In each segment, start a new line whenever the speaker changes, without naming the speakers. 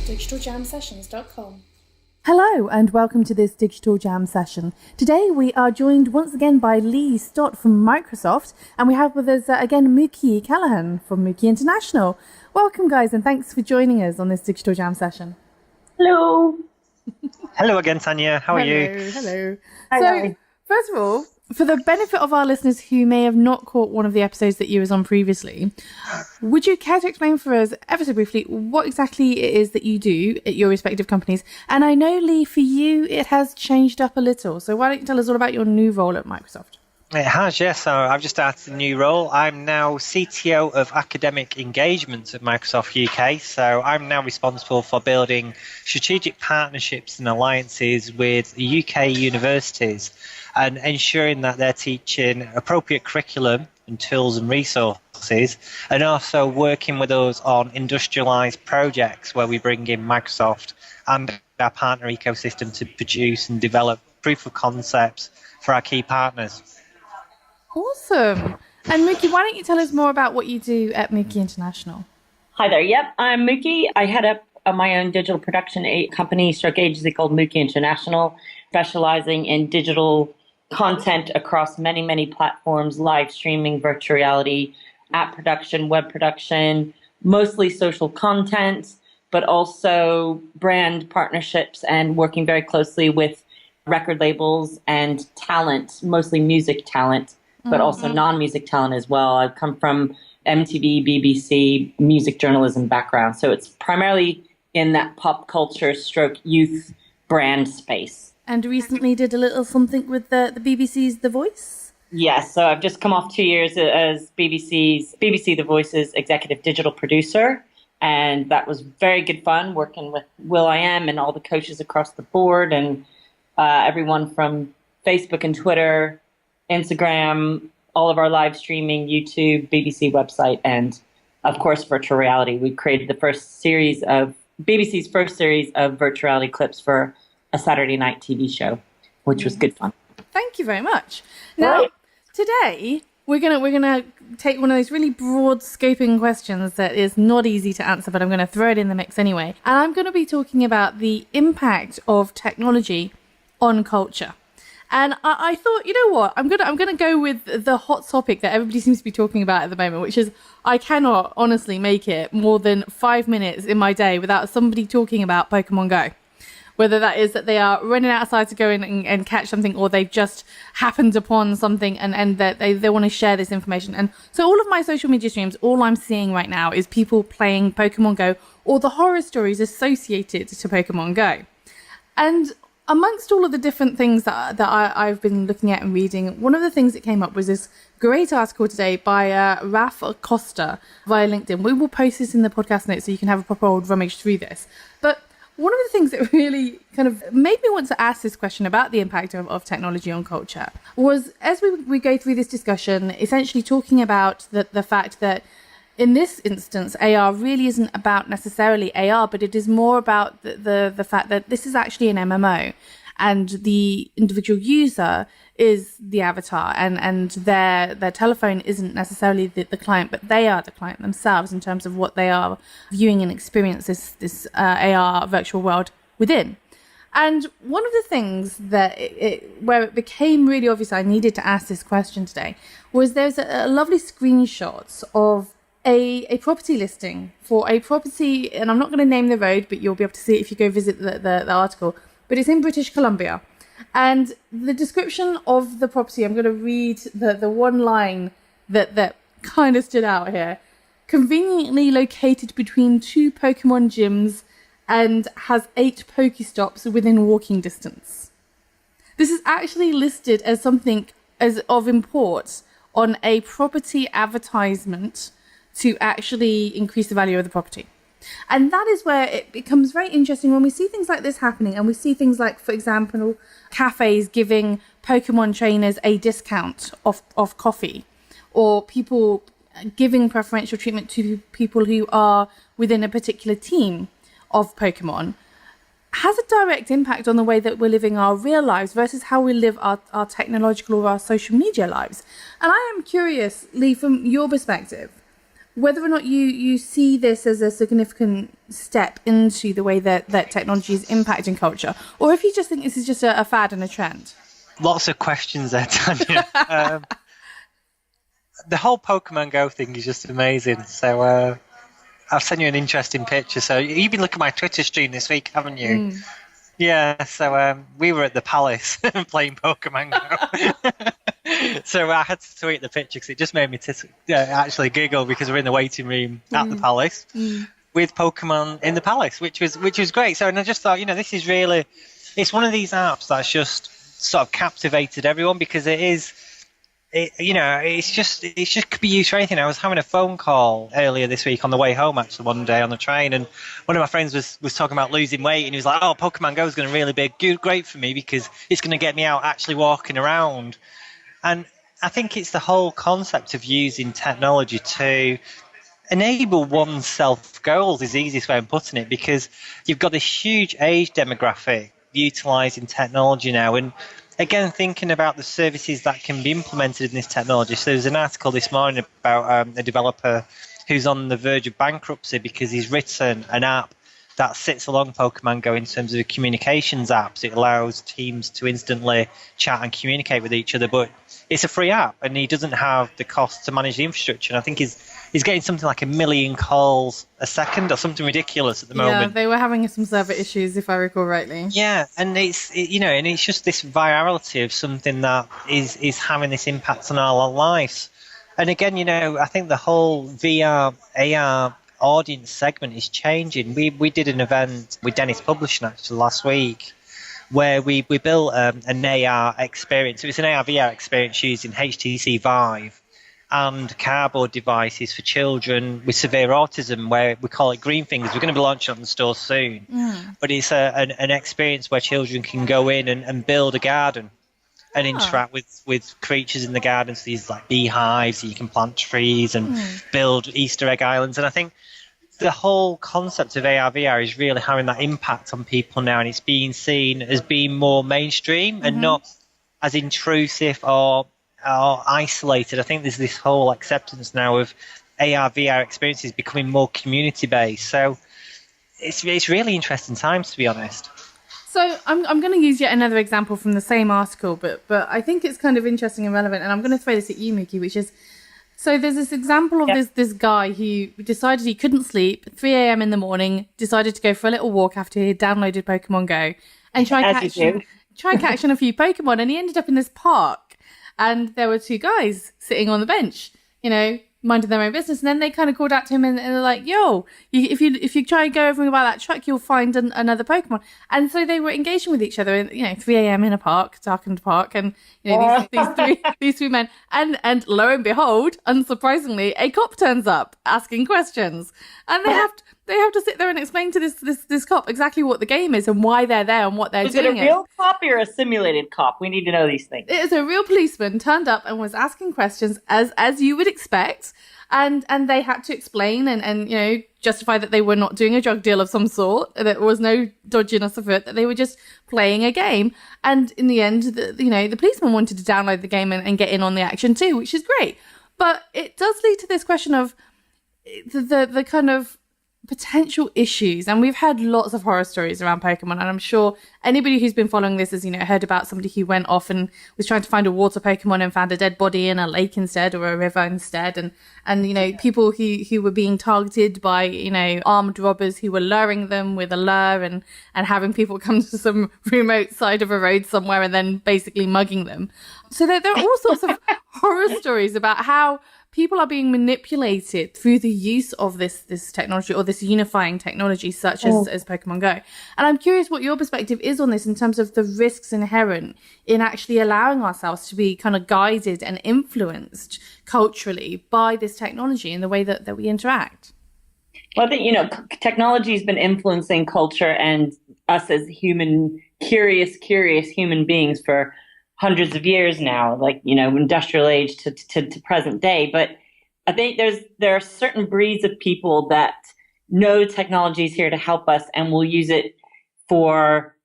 digitaljamsessions.com.
Hello and welcome to this Digital Jam session. Today we are joined once again by Lee Stott from Microsoft, and we have with us again Mookie Callahan from Mookie International. Welcome guys, and thanks for joining us on this Digital Jam session.
Hello.
Hello again, Tanya. How are you?
Hello.
Hi.
First of all, for the benefit of our listeners who may have not caught one of the episodes that you was on previously, would you care to explain for us, ever so briefly, what exactly it is that you do at your respective companies? And I know, Lee, for you, it has changed up a little. So why don't you tell us all about your new role at Microsoft?
It has, yes. So I've just started a new role. I'm now CTO of Academic Engagements at Microsoft UK. So I'm now responsible for building strategic partnerships and alliances with UK universities and ensuring that they're teaching appropriate curriculum and tools and resources, and also working with us on industrialized projects where we bring in Microsoft and our partner ecosystem to produce and develop proof of concepts for our key partners.
Awesome. And Mookie, why don't you tell us more about what you do at Mookie International?
Hi there. Yep, I'm Mookie. I head up my own digital production company, stroke agency called Mookie International, specializing in digital content across many, many platforms, live streaming, virtual reality, app production, web production, mostly social content, but also brand partnerships and working very closely with record labels and talent, mostly music talent, but also non-music talent as well. I've come from MTV, BBC, music journalism background. So it's primarily in that pop culture stroke youth brand space.
And recently did a little something with the BBC's The Voice?
Yes, so I've just come off 2 years as BBC The Voice's executive digital producer. And that was very good fun working with will.i.am and all the coaches across the board and everyone from Facebook and Twitter, Instagram, all of our live streaming, YouTube, BBC website, and of course, virtual reality. We created BBC's first series of virtual reality clips for a Saturday night TV show, which was good fun.
Thank you very much. Now, today we're gonna take one of those really broad scoping questions that is not easy to answer, but I'm gonna throw it in the mix anyway. And I'm gonna be talking about the impact of technology on culture. And I thought, you know what, I'm gonna go with the hot topic that everybody seems to be talking about at the moment, which is I cannot honestly make it more than 5 minutes in my day without somebody talking about Pokemon Go. Whether that is that they are running outside to go in and catch something, or they've just happened upon something and that they want to share this information. And so all of my social media streams, all I'm seeing right now is people playing Pokemon Go or the horror stories associated to Pokemon Go. And amongst all of the different things that I've been looking at and reading, one of the things that came up was this great article today by Raf Costa via LinkedIn. We will post this in the podcast notes so you can have a proper old rummage through this. But one of the things that really kind of made me want to ask this question about the impact of technology on culture was, as we go through this discussion, essentially talking about the fact that in this instance, AR really isn't about necessarily AR, but it is more about the fact that this is actually an MMO and the individual user is the avatar and their telephone isn't necessarily the client, but they are the client themselves in terms of what they are viewing and experience this AR virtual world within. And one of the things that where it became really obvious I needed to ask this question today was there's a lovely screenshot of a property listing for a property, and I'm not going to name the road, but you'll be able to see it if you go visit the article, but it's in British Columbia. And the description of the property, I'm going to read the one line that kind of stood out here. Conveniently located between two Pokemon gyms and has 8 Pokestops within walking distance. This is actually listed as something as of import on a property advertisement to actually increase the value of the property. And that is where it becomes very interesting when we see things like this happening, and we see things like, for example, cafes giving Pokemon trainers a discount off coffee, or people giving preferential treatment to people who are within a particular team of Pokemon, has a direct impact on the way that we're living our real lives versus how we live our technological or our social media lives. And I am curious, Lee, from your perspective, whether or not you see this as a significant step into the way that technology is impacting culture, or if you just think this is just a fad and a trend.
Lots of questions there, Tanya. The whole Pokemon Go thing is just amazing. So I've sent you an interesting picture. So you've been looking at my Twitter stream this week, haven't you? Yeah, so we were at the Palace playing Pokemon Go. So I had to tweet the picture because it just made me actually giggle, because we're in the waiting room at the Palace with Pokemon in the Palace, which was great. So, and I just thought, this is really, it's one of these apps that's just sort of captivated everyone, because it's just could be used for anything. I was having a phone call earlier this week on the way home, actually, one day on the train, and one of my friends was talking about losing weight, and he was like, "Oh, Pokemon Go is going to really be great for me because it's going to get me out actually walking around." And I think it's the whole concept of using technology to enable one's self goals is the easiest way of putting it, because you've got this huge age demographic utilising technology now, and again, thinking about the services that can be implemented in this technology. So there's an article this morning about a developer who's on the verge of bankruptcy because he's written an app that sits along Pokemon Go in terms of a communications app. So it allows teams to instantly chat and communicate with each other, but it's a free app, and he doesn't have the cost to manage the infrastructure. And I think he's getting something like 1 million calls a second or something ridiculous at the moment.
Yeah, they were having some server issues, if I recall rightly.
Yeah, and it's just this virality of something that is having this impact on our lives. And again, I think the whole VR, AR audience segment is changing. We did an event with Dennis Publishing actually last week, where we built an AR experience. It was an AR VR experience using HTC Vive and cardboard devices for children with severe autism, where we call it Green Fingers. We're going to be launching it on the store soon. But it's an experience where children can go in and build a garden and interact with creatures in the garden. So these like beehives, so you can plant trees and build Easter egg islands. And I think the whole concept of AR VR is really having that impact on people now, and it's being seen as being more mainstream and not as intrusive or isolated. I think there's this whole acceptance now of AR VR experiences becoming more community based. So it's really interesting times, to be honest.
So I'm going to use yet another example from the same article, but I think it's kind of interesting and relevant, and I'm going to throw this at you, Mookie, which is, so there's this example of this guy who decided he couldn't sleep, 3 a.m. in the morning, decided to go for a little walk after he had downloaded Pokemon Go and try catching a few Pokemon, and he ended up in this park, and there were two guys sitting on the bench, minding their own business, and then they kind of called out to him and they're like, "Yo, if you try and go over by that truck, you'll find another Pokemon." And so they were engaging with each other, in 3 a.m. in a park, darkened park, and these three men, and lo and behold, unsurprisingly, a cop turns up asking questions, and they have to sit there and explain to this cop exactly what the game is and why they're there and what they're doing.
Is it a real cop or a simulated cop? We need to know these things.
It is a real policeman turned up and was asking questions as you would expect, and they had to explain and justify that they were not doing a drug deal of some sort, that there was no dodginess of it, that they were just playing a game. And in the end, the policeman wanted to download the game and get in on the action too, which is great. But it does lead to this question of the kind of potential issues, and we've had lots of horror stories around Pokemon, and I'm sure anybody who's been following this has heard about somebody who went off and was trying to find a water Pokemon and found a dead body in a lake instead, or a river instead, and people who were being targeted by armed robbers who were luring them with a lure and having people come to some remote side of a road somewhere and then basically mugging them. So there are all sorts of horror stories about how people are being manipulated through the use of this technology, or this unifying technology such as Pokemon Go. And I'm curious what your perspective is on this in terms of the risks inherent in actually allowing ourselves to be kind of guided and influenced culturally by this technology in the way that we interact.
Well, I think, technology has been influencing culture and us as curious human beings for hundreds of years now, like, industrial age to present day. But I think there are certain breeds of people that know technology is here to help us and will use it for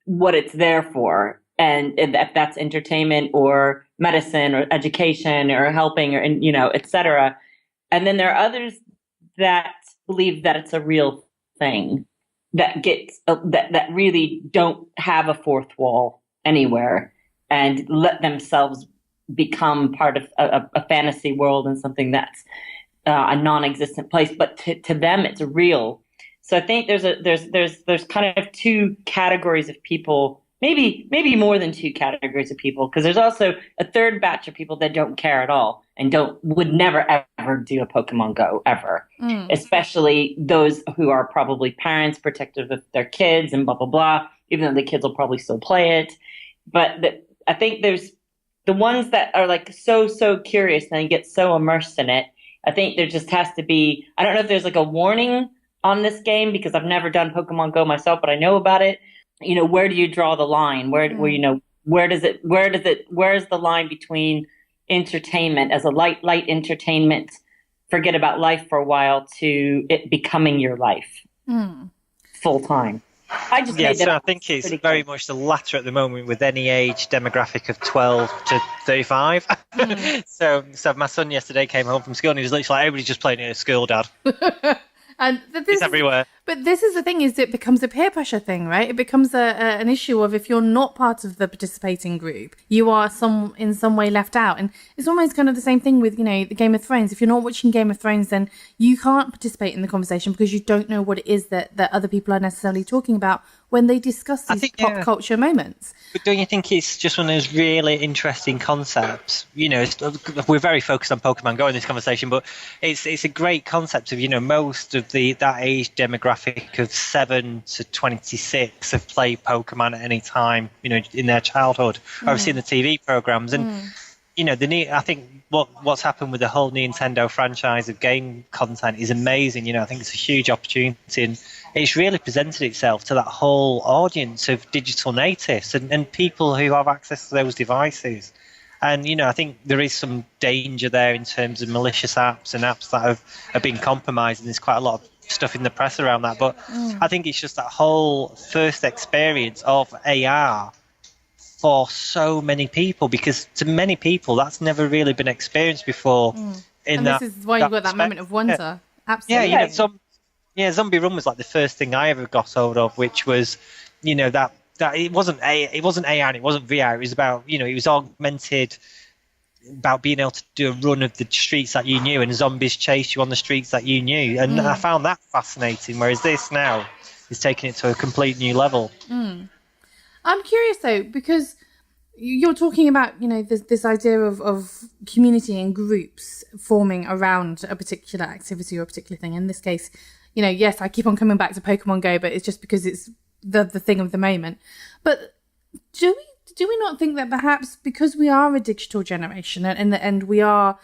what it's there for. And if that's entertainment or medicine or education or helping or, et cetera. And then there are others that believe that it's a real thing, that that really don't have a fourth wall anywhere and let themselves become part of a fantasy world and something that's a non-existent place, but to them it's real. So I think there's kind of two categories of people, maybe more than two categories of people, because there's also a third batch of people that don't care at all and would never ever do a Pokemon Go ever, especially those who are probably parents protective of their kids and blah blah blah. Even though the kids will probably still play it, but I think there's the ones that are like so curious and get so immersed in it. I think there just has to be, I don't know if there's like a warning on this game because I've never done Pokemon Go myself, but I know about it. You know, where do you draw the line? Where you know, where's the line between entertainment as a light entertainment, forget about life for a while, to it becoming your life full time? I just
so I think it's very much the latter at the moment with any age demographic of 12 to 35. So my son yesterday came home from school and he was literally like, everybody's just playing it at school, Dad.
And
it's everywhere.
But this is the thing, is it becomes a peer pressure thing, right? It becomes an issue of if you're not part of the participating group, you are in some way left out. And it's almost kind of the same thing with, you know, the Game of Thrones. If you're not watching Game of Thrones, then you can't participate in the conversation because you don't know what it is that other people are necessarily talking about when they discuss these pop culture moments.
But don't you think it's just one of those really interesting concepts? You know, we're very focused on Pokemon Go in this conversation, but it's a great concept of, you know, most of that age demographic of 7 to 26 have played Pokemon at any time, you know, in their childhood, or have seen the TV programs. And, you know, I think what's happened with the whole Nintendo franchise of game content is amazing. You know, I think it's a huge opportunity, and it's really presented itself to that whole audience of digital natives and people who have access to those devices. And, you know, I think there is some danger there in terms of malicious apps and apps that have been compromised, and there's quite a lot of stuff in the press around that. But I think it's just that whole first experience of AR for so many people, because to many people that's never really been experienced before.
And this is why you got that moment of wonder. Yeah. Absolutely.
Yeah, you know, Zombie Run was like the first thing I ever got hold of, which was, you know, that it wasn't AR and it wasn't VR. It was about, you know, it was augmented, about being able to do a run of the streets that you knew and zombies chase you on the streets that you knew. And I found that fascinating, whereas this now is taking it to a complete new level.
I'm curious though, because you're talking about, you know, this idea of community and groups forming around a particular activity or a particular thing. In this case, you know, yes, I keep on coming back to Pokemon Go, but it's just because it's the thing of the moment. But do we not think that perhaps because we are a digital generation and we are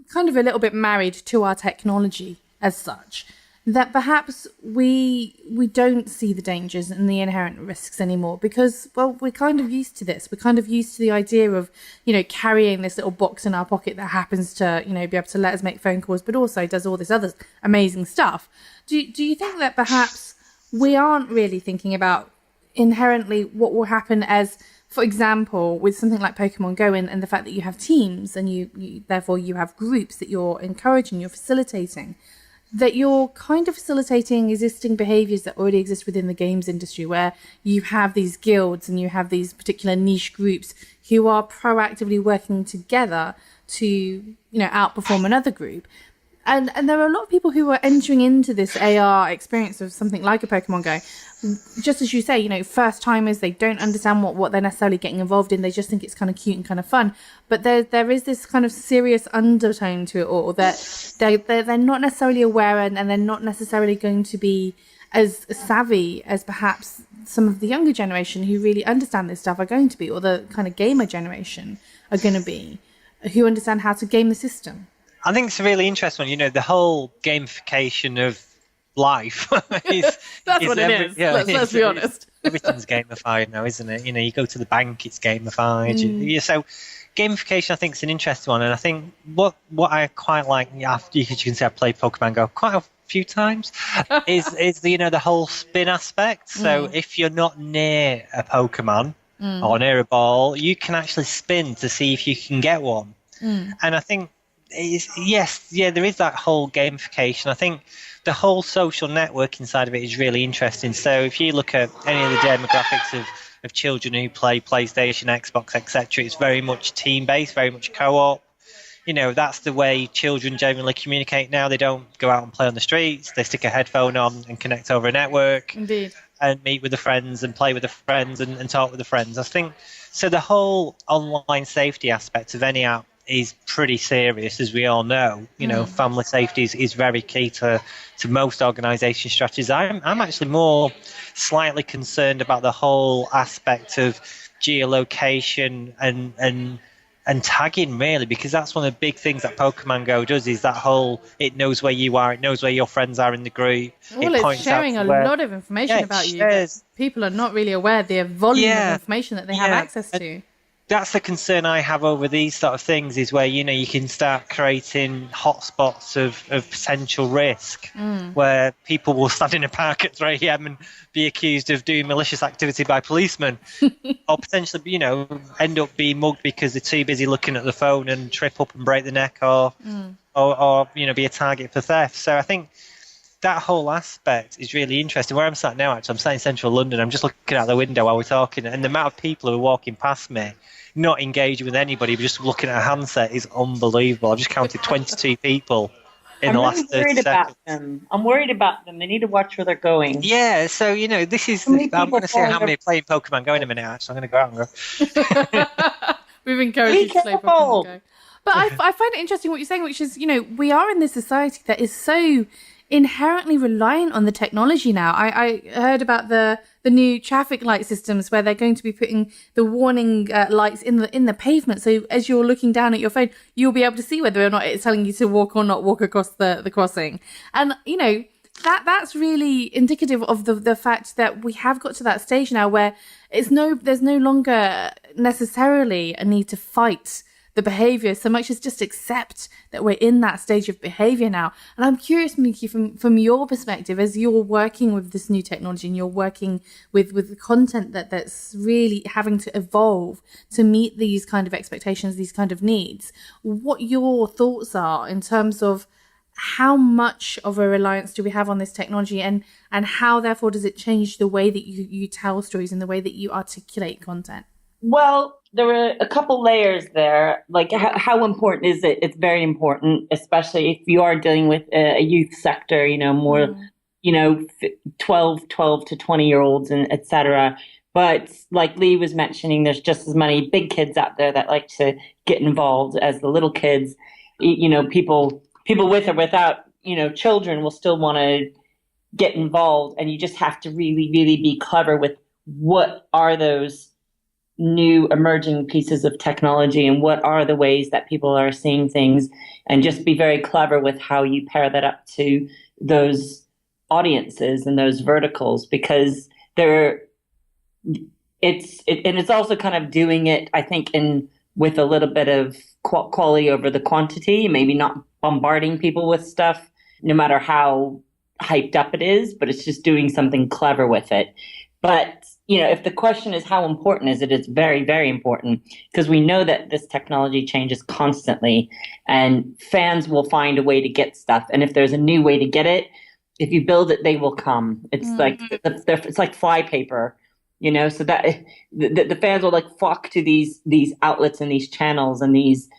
kind of a little bit married to our technology as such, that perhaps we don't see the dangers and the inherent risks anymore because, well, we're kind of used to this. We're kind of used to the idea of, you know, carrying this little box in our pocket that happens to, you know, be able to let us make phone calls, but also does all this other amazing stuff. Do you think that perhaps we aren't really thinking about inherently what will happen as, for example, with something like Pokemon Go and the fact that you have teams and you therefore you have groups that you're encouraging, you're facilitating, that you're kind of facilitating existing behaviors that already exist within the games industry, where you have these guilds and you have these particular niche groups who are proactively working together to, you know, outperform another group. And there are a lot of people who are entering into this AR experience of something like a Pokemon Go. Just as you say, you know, first timers, they don't understand what they're necessarily getting involved in. They just think it's kind of cute and kind of fun. But there is this kind of serious undertone to it all that they're not necessarily aware and they're not necessarily going to be as savvy as perhaps some of the younger generation who really understand this stuff are going to be, or the kind of gamer generation are going to be, who understand how to game the system.
I think it's a really interesting one. You know, the whole gamification of life is
that's what it is. Yeah, let's be honest.
Everything's gamified now, isn't it? You know, you go to the bank, it's gamified. So gamification, I think, is an interesting one. And I think what I quite like, after you can say I played Pokemon Go quite a few times, is the, you know, the whole spin aspect. So if you're not near a Pokemon or near a ball, you can actually spin to see if you can get one. And I think there is that whole gamification. I think the whole social networking side of it is really interesting. So if you look at any of the demographics of children who play PlayStation, Xbox, etc., it's very much team-based, very much co-op. That's the way children generally communicate now. They don't go out and play on the streets. They stick a headphone on and connect over a network.
Indeed.
And meet with the friends and play with the friends and talk with the friends. I think so. The whole online safety aspect of any app is pretty serious, as we all know. Family safety is very key to most organisation strategies. I'm actually more slightly concerned about the whole aspect of geolocation and tagging, really, because that's one of the big things that Pokemon Go does, is that whole, it knows where you are, it knows where your friends are in the group.
Well, it's sharing a lot of information about you that people are not really aware the volume of information that they have access to.
That's the concern I have over these sort of things, is where you can start creating hotspots of potential risk, where people will stand in a park at 3 a.m. and be accused of doing malicious activity by policemen, or potentially end up being mugged because they're too busy looking at the phone and trip up and break the neck, or be a target for theft. So I think that whole aspect is really interesting. Where I'm sat now, actually, I'm sat in central London. I'm just looking out the window while we're talking, and the amount of people who are walking past me, not engaging with anybody, but just looking at a handset, is unbelievable. I've just counted 22 people in the last 30 seconds.
I'm worried about them. They need to watch where they're going.
Yeah, so, this is... I'm going to see how many playing Pokemon Go in a minute, actually. I'm going to go out and go.
We've encouraged you to play Pokemon Go. But I find it interesting what you're saying, which is, we are in this society that is so inherently reliant on the technology now. I heard about the new traffic light systems where they're going to be putting the warning lights in the pavement. So as you're looking down at your phone, you'll be able to see whether or not it's telling you to walk or not walk across the crossing. And, that's really indicative of the fact that we have got to that stage now where there's no longer necessarily a need to fight the behavior so much as just accept that we're in that stage of behavior now. And I'm curious, Miki, from your perspective, as you're working with this new technology and you're working with the content that's really having to evolve to meet these kind of expectations, these kind of needs, what your thoughts are in terms of how much of a reliance do we have on this technology, and how therefore does it change the way that you tell stories and the way that you articulate content?
Well, there were a couple layers there. Like, how important is it? It's very important, especially if you are dealing with a youth sector, more, 12 to 20-year-olds and et cetera. But like Lee was mentioning, there's just as many big kids out there that like to get involved as the little kids. People with or without, children will still want to get involved. And you just have to really, really be clever with what are those new emerging pieces of technology and what are the ways that people are seeing things, and just be very clever with how you pair that up to those audiences and those verticals, because it's also kind of doing it, I think, with a little bit of quality over the quantity, maybe not bombarding people with stuff no matter how hyped up it is, but it's just doing something clever with it. But if the question is how important is it, it's very, very important, because we know that this technology changes constantly and fans will find a way to get stuff. And if there's a new way to get it, if you build it, they will come. It's like flypaper, so that the fans will like flock to these outlets and these channels and these,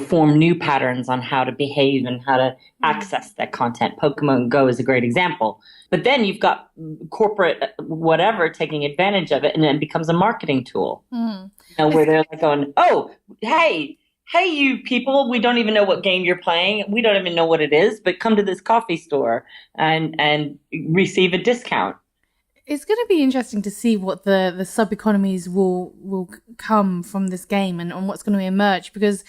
form new patterns on how to behave and how to access that content. Pokemon Go is a great example. But then you've got corporate whatever taking advantage of it, and then it becomes a marketing tool. Where they're like going, oh, hey, you people, we don't even know what game you're playing. We don't even know what it is, but come to this coffee store and receive a discount.
It's going to be interesting to see what the sub-economies will come from this game and what's going to emerge, because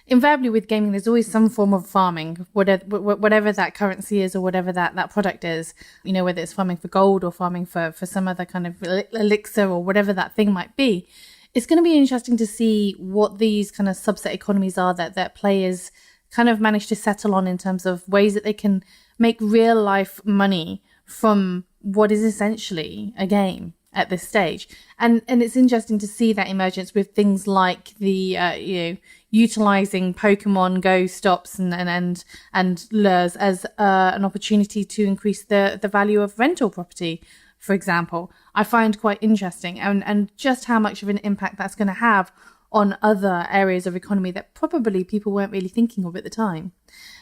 invariably with gaming, there's always some form of farming, whatever that currency is or whatever that product is, whether it's farming for gold or farming for some other kind of elixir or whatever that thing might be. It's going to be interesting to see what these kind of subset economies are that players kind of manage to settle on in terms of ways that they can make real life money from what is essentially a game at this stage. And it's interesting to see that emergence with things like the, utilizing Pokemon Go stops and lures as an opportunity to increase the value of rental property, for example, I find quite interesting, and just how much of an impact that's going to have on other areas of economy that probably people weren't really thinking of at the time.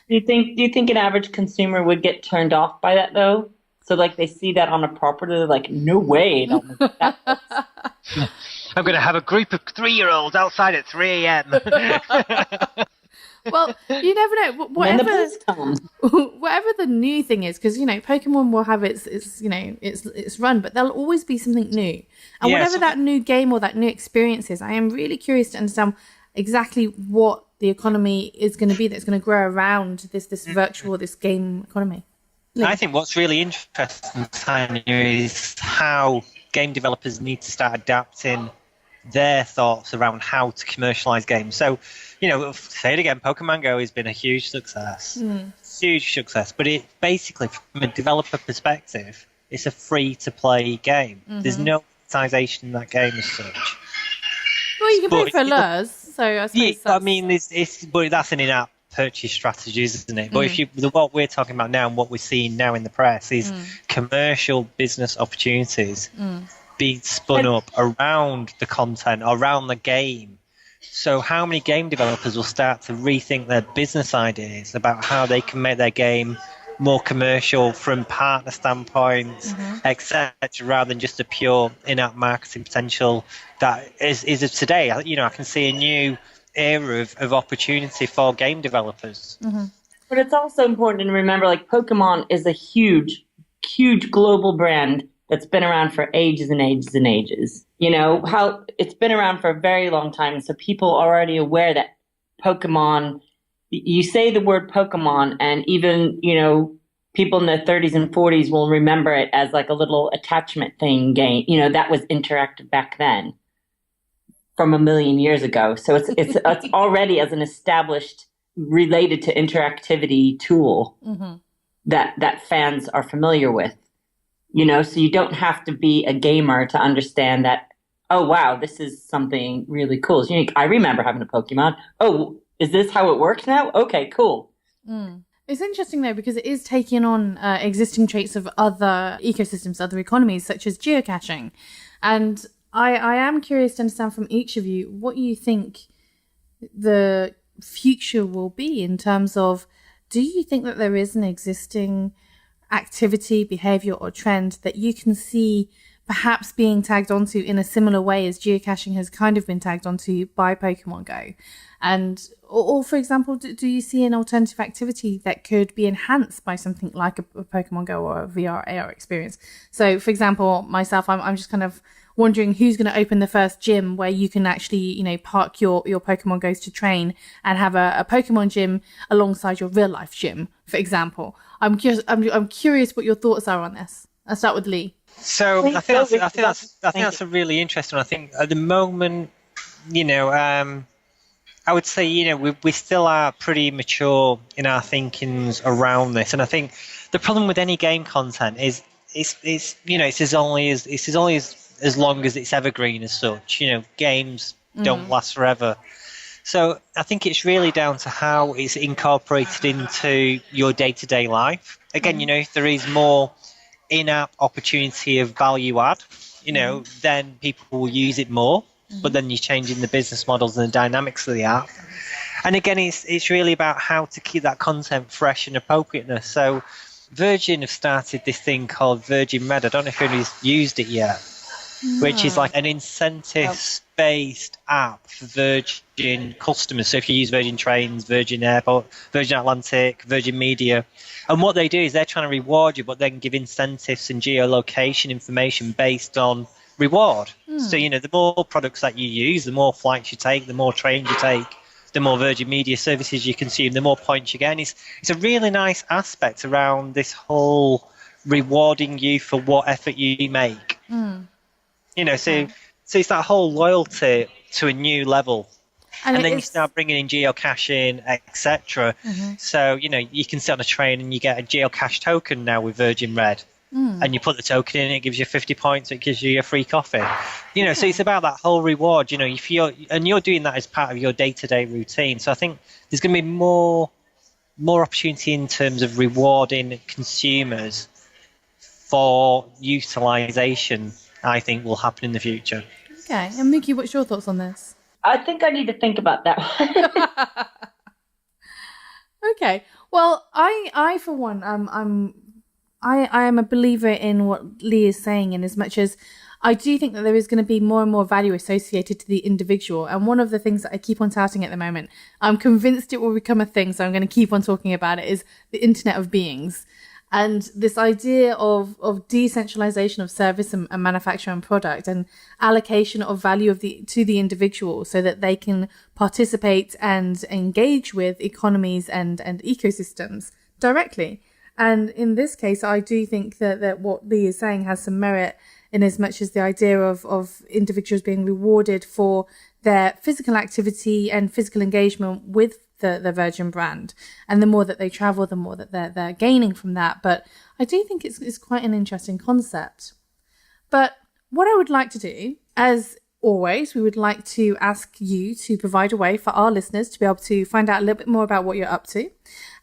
Do you think an average consumer would get turned off by that though? So like they see that on a property, they're like, no way.
I'm going to have a group of 3-year-olds outside at 3 a.m.
Well, you never know. Whatever the new thing is, because Pokemon will have its run, but there'll always be something new. And whatever that new game or that new experience is, I am really curious to understand exactly what the economy is going to be that's going to grow around this virtual, this game economy.
I think what's really interesting, Tanya, is how game developers need to start adapting their thoughts around how to commercialize games. So, say it again, Pokemon Go has been a huge success. Huge success. But it basically, from a developer perspective, it's a free-to-play game. There's no monetization in that game as such.
Well, you can pay for lures, so I suppose
but that's an in-app purchase strategy, isn't it? But what we're talking about now and what we're seeing now in the press is commercial business opportunities being spun up around the content, around the game. So how many game developers will start to rethink their business ideas about how they can make their game more commercial from partner standpoints, etc., rather than just a pure in-app marketing potential that is of today. I can see a new era of opportunity for game developers.
But it's also important to remember, like, Pokemon is a huge global brand that's been around for ages and ages and ages. How it's been around for a very long time. So people are already aware that Pokemon, you say the word Pokemon and even, people in their 30s and 40s will remember it as like a little attachment thing game, that was interactive back then from a million years ago. So it's already as an established related to interactivity tool that fans are familiar with. So you don't have to be a gamer to understand that, oh, wow, this is something really cool. It's unique. I remember having a Pokemon. Oh, is this how it works now? Okay, cool.
It's interesting, though, because it is taking on existing traits of other ecosystems, other economies, such as geocaching. And I am curious to understand from each of you what you think the future will be in terms of, do you think that there is an existing activity, behavior, or trend that you can see perhaps being tagged onto in a similar way as geocaching has kind of been tagged onto by Pokemon Go? And, or for example, do you see an alternative activity that could be enhanced by something like a Pokemon Go or a VR AR experience? So, for example, myself, I'm just kind of wondering who's going to open the first gym where you can actually, park your Pokemon Goes to train and have a Pokemon gym alongside your real life gym, for example. I'm curious what your thoughts are on this. I'll start with Lee.
So I think that's a really interesting one. I think at the moment, I would say, we still are pretty mature in our thinkings around this. And I think the problem with any game content is it's as only as long as it's evergreen as such. Games don't last forever. So I think it's really down to how it's incorporated into your day-to-day life. Again, if there is more in-app opportunity of value add, then people will use it more. But then you're changing the business models and the dynamics of the app. And again, it's really about how to keep that content fresh and appropriateness. So Virgin have started this thing called Virgin Red. I don't know if anybody's used it yet. Which is like an incentives-based app for Virgin customers. So if you use Virgin Trains, Virgin Airport, Virgin Atlantic, Virgin Media, and what they do is they're trying to reward you, but then give incentives and geolocation information based on reward. So, the more products that you use, the more flights you take, the more trains you take, the more Virgin Media services you consume, the more points you get. And it's a really nice aspect around this whole rewarding you for what effort you make. So it's that whole loyalty to a new level. And then you start bringing in geocaching, etc. So, you can sit on a train and you get a geocache token now with Virgin Red. and you put the token in, it gives you 50 points, it gives you a free coffee. So it's about that whole reward, if you're doing that as part of your day-to-day routine. So I think there's going to be more opportunity in terms of rewarding consumers for utilization, I think will happen in the future.
Okay. And Mookie, what's your thoughts on this?
I think I need to think about that one.
Okay. Well, I for one, I am a believer in what Lee is saying, in as much as I do think that there is going to be more and more value associated to the individual. And one of the things that I keep on touting at the moment, I'm convinced it will become a thing, so I'm going to keep on talking about it, is the Internet of Beings. And this idea of decentralization of service and manufacture and product, and allocation of value to the individual, so that they can participate and engage with economies and ecosystems directly. And in this case, I do think that what Lee is saying has some merit, in as much as the idea of individuals being rewarded for their physical activity and physical engagement with the Virgin brand. And the more that they travel, the more that they're gaining from that. But I do think it's quite an interesting concept. But what I would like to do, as always, we would like to ask you to provide a way for our listeners to be able to find out a little bit more about what you're up to.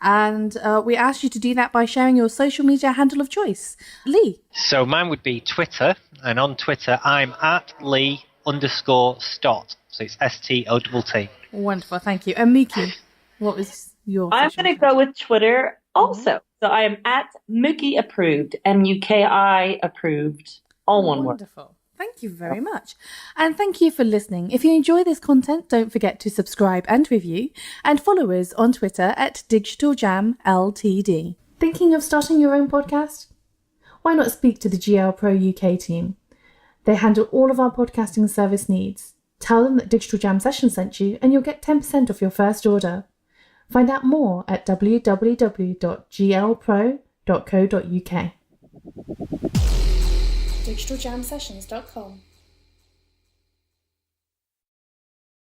And we ask you to do that by sharing your social media handle of choice. Lee?
So mine would be Twitter. And on Twitter, I'm at Lee_Stott. So it's STOTT.
Wonderful. Thank you. And Mookie, what was your
I'm going to go with Twitter also. So I am at Mookie approved, MUKI approved, all one word.
Wonderful. Thank you very much. And thank you for listening. If you enjoy this content, don't forget to subscribe and review, and follow us on Twitter at Digital Jam Ltd. Thinking of starting your own podcast? Why not speak to the GL Pro UK team? They handle all of our podcasting service needs. Tell them that Digital Jam Session sent you, and you'll get 10% off your first order. Find out more at www.glpro.co.uk. DigitalJamSessions.com